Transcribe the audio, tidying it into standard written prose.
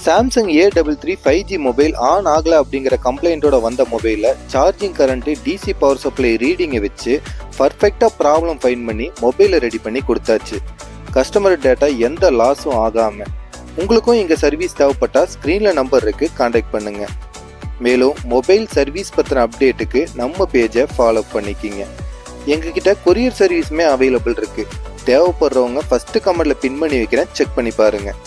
Samsung A33 5G mobile on ஆகலை அப்படிங்கிற கம்ப்ளைண்ட்டோட வந்த மொபைலில் charging current DC power supply ரீடிங்கை வச்சு பர்ஃபெக்டாக ப்ராப்ளம் ஃபைண்ட் பண்ணி மொபைலை ரெடி பண்ணி கொடுத்தாச்சு. கஸ்டமர் டேட்டா எந்த லாஸும் ஆகாமல். உங்களுக்கும் இங்கே சர்வீஸ் தேவைப்பட்டால் ஸ்க்ரீனில் நம்பர் இருக்குது, கான்டாக்ட் பண்ணுங்கள். மேலும் மொபைல் சர்வீஸ் பற்றின அப்டேட்டுக்கு நம்ம பேஜை ஃபாலோ பண்ணிக்கிங்க. எங்ககிட்ட கொரியர் சர்வீஸுமே அவைலபிள் இருக்குது. தேவைப்படுறவங்க ஃபஸ்ட்டு கமெண்ட்டில் பின் பண்ணி வைக்கிறேன், செக் பண்ணி பாருங்கள்.